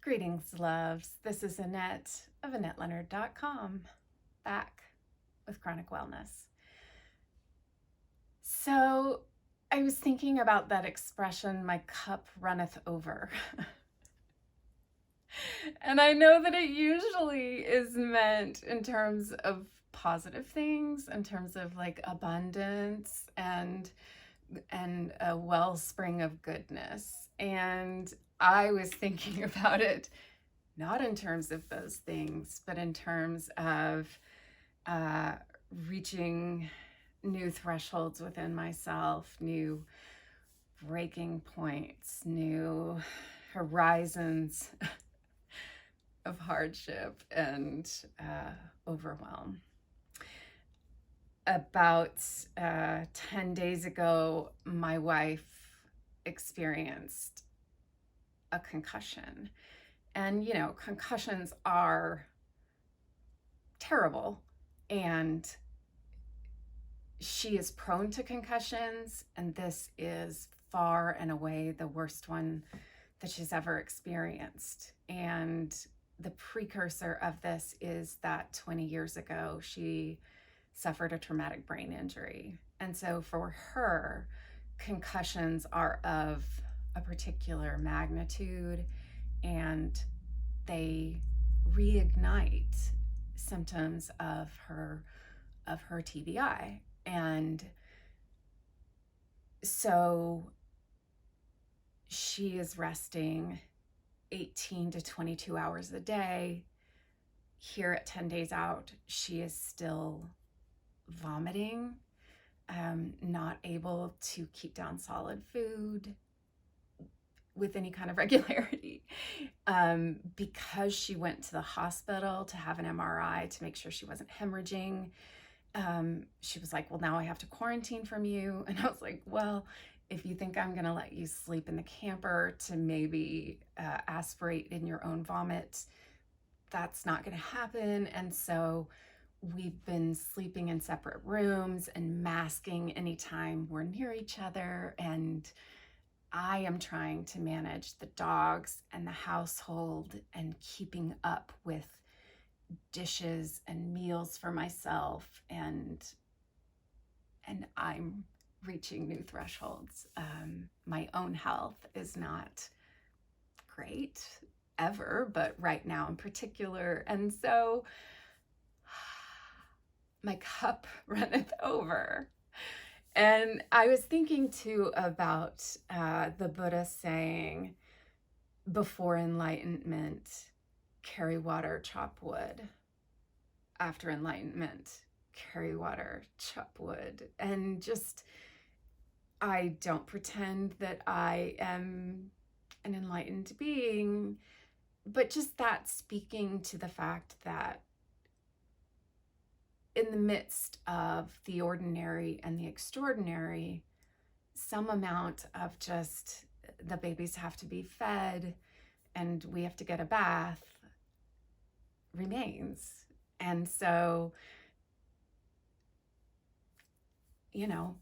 Greetings, loves. This is Annette of AnnetteLeonard.com, back with Chronic Wellness. So I was thinking about that expression, my cup runneth over. And I know that it usually is meant in terms of positive things, in terms of like abundance and a wellspring of goodness. And I was thinking about it not in terms of those things, but in terms of reaching new thresholds within myself, new breaking points, new horizons of hardship and overwhelm. About 10 days ago, my wife experienced a concussion. And, you know, concussions are terrible. And she is prone to concussions. And this is far and away the worst one that she's ever experienced. And the precursor of this is that 20 years ago, she suffered a traumatic brain injury. And so for her, concussions are of a particular magnitude, and they reignite symptoms of her TBI. And so she is resting 18 to 22 hours a day. Here at 10 days out, she is still vomiting, not able to keep down solid food with any kind of regularity, because she went to the hospital to have an MRI to make sure she wasn't hemorrhaging. She was like, well, now I have to quarantine from you. And I was like, well, if you think I'm gonna let you sleep in the camper to maybe aspirate in your own vomit, that's not gonna happen. And so we've been sleeping in separate rooms and masking anytime we're near each other. And I am trying to manage the dogs and the household and keeping up with dishes and meals for myself. And I'm reaching new thresholds. My own health is not great ever, but right now in particular. And so my cup runneth over. And I was thinking too about the Buddha saying, before enlightenment, carry water, chop wood. After enlightenment, carry water, chop wood. And just, I don't pretend that I am an enlightened being, but just that speaking to the fact that in the midst of the ordinary and the extraordinary, some amount of just the babies have to be fed and we have to get a bath remains. And so, you know,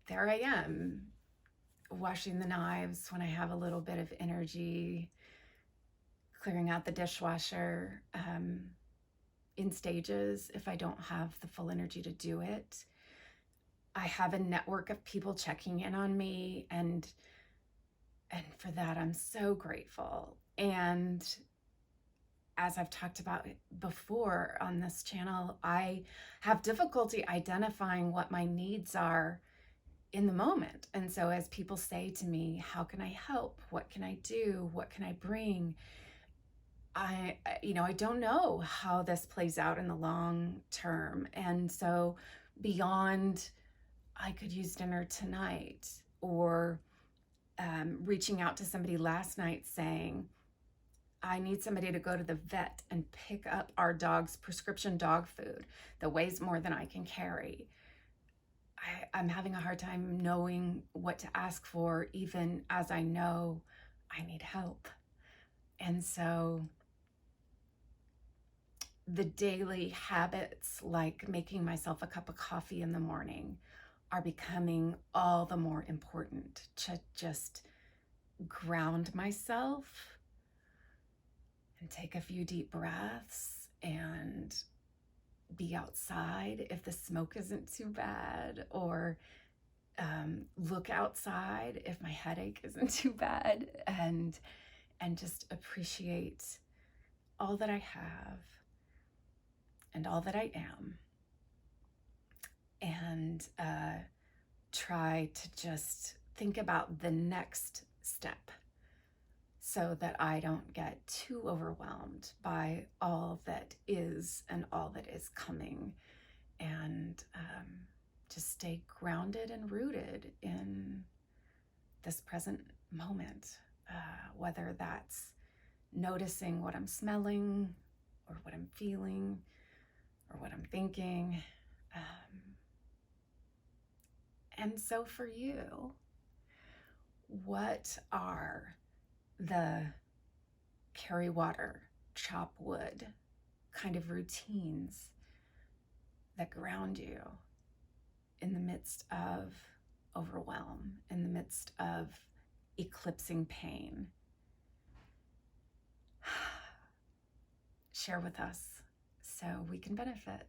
there I am, washing the knives when I have a little bit of energy, clearing out the dishwasher in stages if I don't have the full energy to do it. I have a network of people checking in on me, and for that I'm so grateful. And as I've talked about before on this channel, I have difficulty identifying what my needs are in the moment. And so as people say to me, how can I help? What can I do? What can I bring? I don't know how this plays out in the long term. And so beyond, I could use dinner tonight, or reaching out to somebody last night saying, I need somebody to go to the vet and pick up our dog's prescription dog food that weighs more than I can carry. I'm having a hard time knowing what to ask for, even as I know I need help. And so the daily habits, like making myself a cup of coffee in the morning, are becoming all the more important to just ground myself and take a few deep breaths and be outside if the smoke isn't too bad, or look outside if my headache isn't too bad, and just appreciate all that I have and all that I am, and try to just think about the next step so that I don't get too overwhelmed by all that is and all that is coming, and just stay grounded and rooted in this present moment, whether that's noticing what I'm smelling or what I'm feeling or what I'm thinking. And so for you, what are the carry water, chop wood kind of routines that ground you in the midst of overwhelm, in the midst of eclipsing pain? Share with us so we can benefit.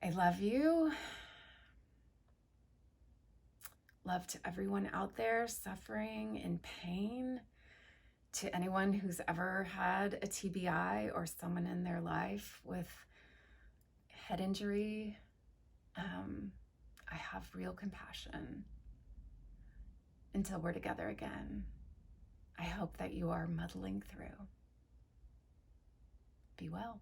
I love you. Love to everyone out there suffering in pain, to anyone who's ever had a TBI or someone in their life with head injury. I have real compassion. Until we're together again, I hope that you are muddling through. Be well.